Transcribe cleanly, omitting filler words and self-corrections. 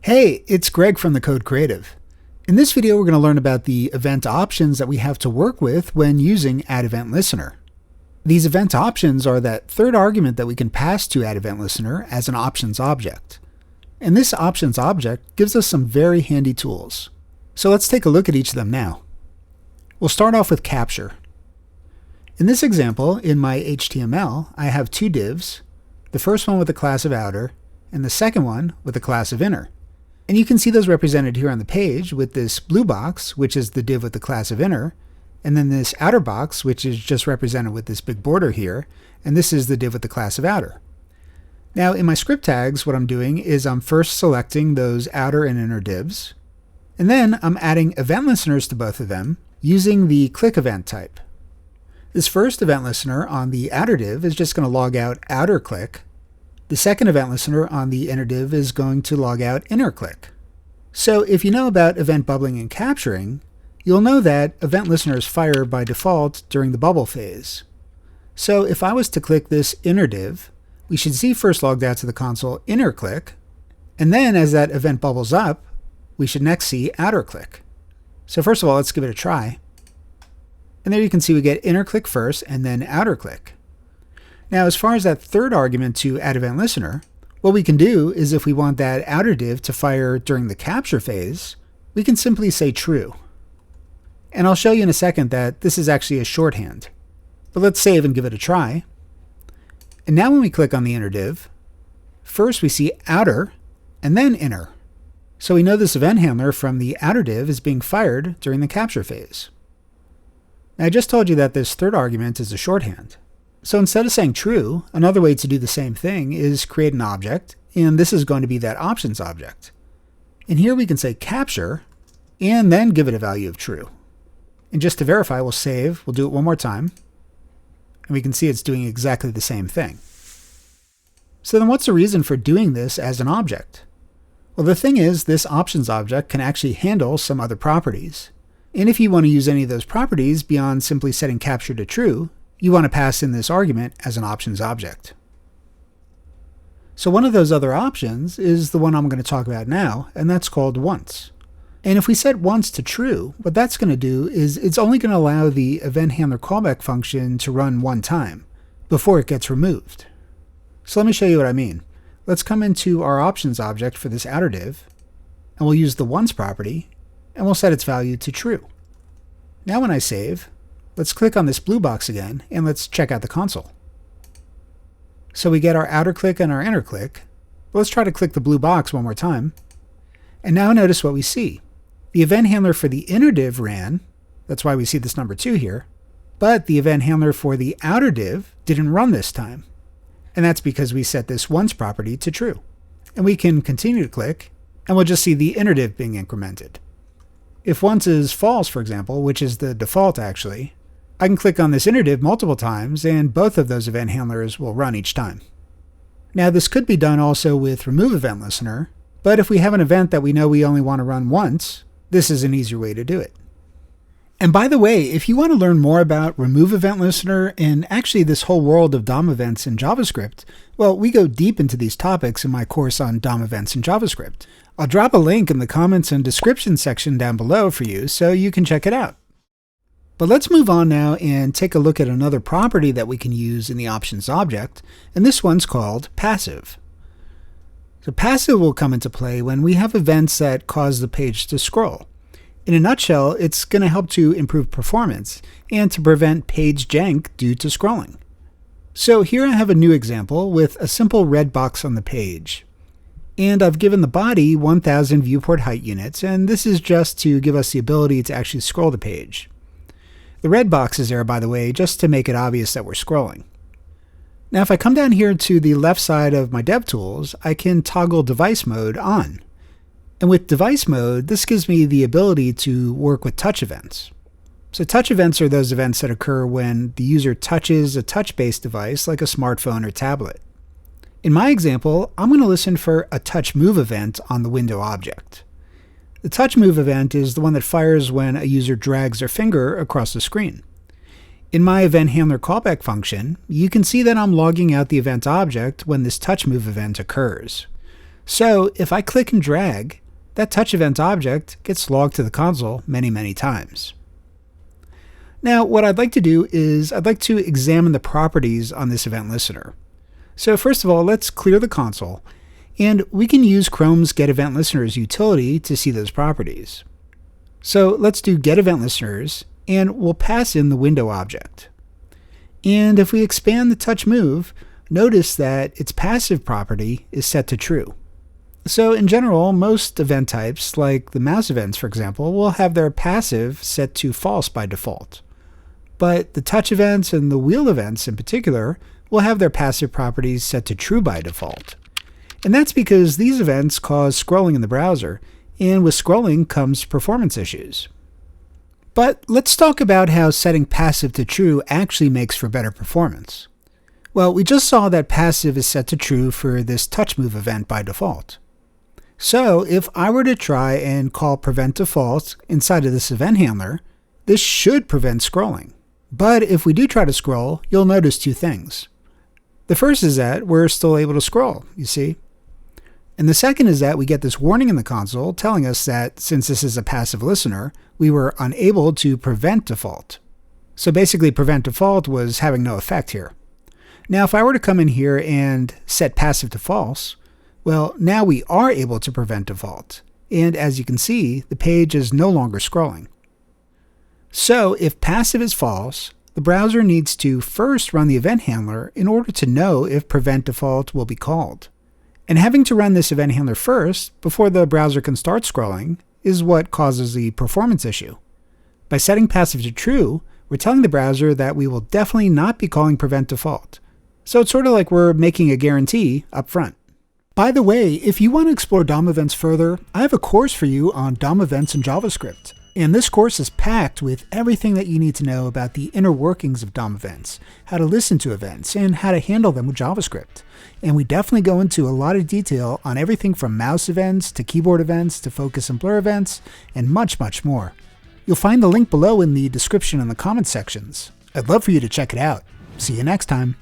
Hey, it's Greg from the Code Creative. In this video, we're going to learn about the event options that we have to work with when using addEventListener. These event options are that third argument that we can pass to addEventListener as an options object. And this options object gives us some very handy tools. So let's take a look at each of them now. We'll start off with capture. In this example, in my HTML, I have two divs, the first one with the class of outer, and the second one with the class of inner. And you can see those represented here on the page with this blue box, which is the div with the class of inner, and then this outer box, which is just represented with this big border here, and this is the div with the class of outer. Now in my script tags, what I'm doing is I'm first selecting those outer and inner divs, and then I'm adding event listeners to both of them using the click event type. This first event listener on the outer div is just going to log out outer click. The second event listener on the inner div is going to log out inner click. So if you know about event bubbling and capturing, you'll know that event listeners fire by default during the bubble phase. So if I was to click this inner div, we should see first logged out to the console inner click, and then as that event bubbles up, we should next see outer click. So first of all, let's give it a try. And there you can see we get inner click first and then outer click. Now, as far as that third argument to addEventListener, what we can do is if we want that outer div to fire during the capture phase, we can simply say true. And I'll show you in a second that this is actually a shorthand. But let's save and give it a try. And now when we click on the inner div, first we see outer and then inner. So we know this event handler from the outer div is being fired during the capture phase. Now, I just told you that this third argument is a shorthand. So instead of saying true, another way to do the same thing is create an object, and this is going to be that options object. And here we can say capture, and then give it a value of true. And just to verify, we'll save, we'll do it one more time, and we can see it's doing exactly the same thing. So then what's the reason for doing this as an object? Well, the thing is, this options object can actually handle some other properties. And if you want to use any of those properties beyond simply setting capture to true, you want to pass in this argument as an options object. So one of those other options is the one I'm going to talk about now, and that's called once. And if we set once to true, what that's going to do is it's only going to allow the event handler callback function to run one time before it gets removed. So let me show you what I mean. Let's come into our options object for this outer div, and we'll use the once property, and we'll set its value to true. Now when I save, let's click on this blue box again, and let's check out the console. So we get our outer click and our inner click. Let's try to click the blue box one more time. And now notice what we see. The event handler for the inner div ran, that's why we see this number 2 here, but the event handler for the outer div didn't run this time. And that's because we set this once property to true. And we can continue to click, and we'll just see the inner div being incremented. If once is false, for example, which is the default actually, I can click on this inner div multiple times, and both of those event handlers will run each time. Now this could be done also with remove event listener, but if we have an event that we know we only want to run once, this is an easier way to do it. And by the way, if you want to learn more about remove event listener and actually this whole world of DOM events in JavaScript, well, we go deep into these topics in my course on DOM events in JavaScript. I'll drop a link in the comments and description section down below for you so you can check it out. But let's move on now and take a look at another property that we can use in the options object, and this one's called passive. So passive will come into play when we have events that cause the page to scroll. In a nutshell, it's going to help to improve performance and to prevent page jank due to scrolling. So here I have a new example with a simple red box on the page. And I've given the body 1000 viewport height units, and this is just to give us the ability to actually scroll the page. The red box is there, by the way, just to make it obvious that we're scrolling. Now if I come down here to the left side of my DevTools, I can toggle device mode on. And with device mode, this gives me the ability to work with touch events. So touch events are those events that occur when the user touches a touch-based device like a smartphone or tablet. In my example, I'm going to listen for a touch move event on the window object. The touch move event is the one that fires when a user drags their finger across the screen. In my event handler callback function, you can see that I'm logging out the event object when this touch move event occurs. So if I click and drag, that touch event object gets logged to the console many times. Now, what I'd like to do is I'd like to examine the properties on this event listener. So first of all, let's clear the console, and we can use Chrome's getEventListeners utility to see those properties. So let's do getEventListeners, and we'll pass in the window object. And if we expand the touch move, notice that its passive property is set to true. So in general, most event types, like the mouse events for example, will have their passive set to false by default. But the touch events and the wheel events in particular will have their passive properties set to true by default. And that's because these events cause scrolling in the browser, and with scrolling comes performance issues. But let's talk about how setting passive to true actually makes for better performance. Well, we just saw that passive is set to true for this touch move event by default. So if I were to try and call prevent default inside of this event handler, this should prevent scrolling. But if we do try to scroll, you'll notice two things. The first is that we're still able to scroll, you see? And the second is that we get this warning in the console telling us that since this is a passive listener, we were unable to prevent default. So basically prevent default was having no effect here. Now if I were to come in here and set passive to false, well, now we are able to prevent default. And as you can see, the page is no longer scrolling. So if passive is false, the browser needs to first run the event handler in order to know if prevent default will be called. And having to run this event handler first before the browser can start scrolling is what causes the performance issue. By setting passive to true, we're telling the browser that we will definitely not be calling prevent default. So it's sort of like we're making a guarantee up front. By the way, if you want to explore DOM events further, I have a course for you on DOM events in JavaScript. And this course is packed with everything that you need to know about the inner workings of DOM events, how to listen to events, and how to handle them with JavaScript. And we definitely go into a lot of detail on everything from mouse events to keyboard events to focus and blur events, and much more. You'll find the link below in the description and the comments sections. I'd love for you to check it out. See you next time.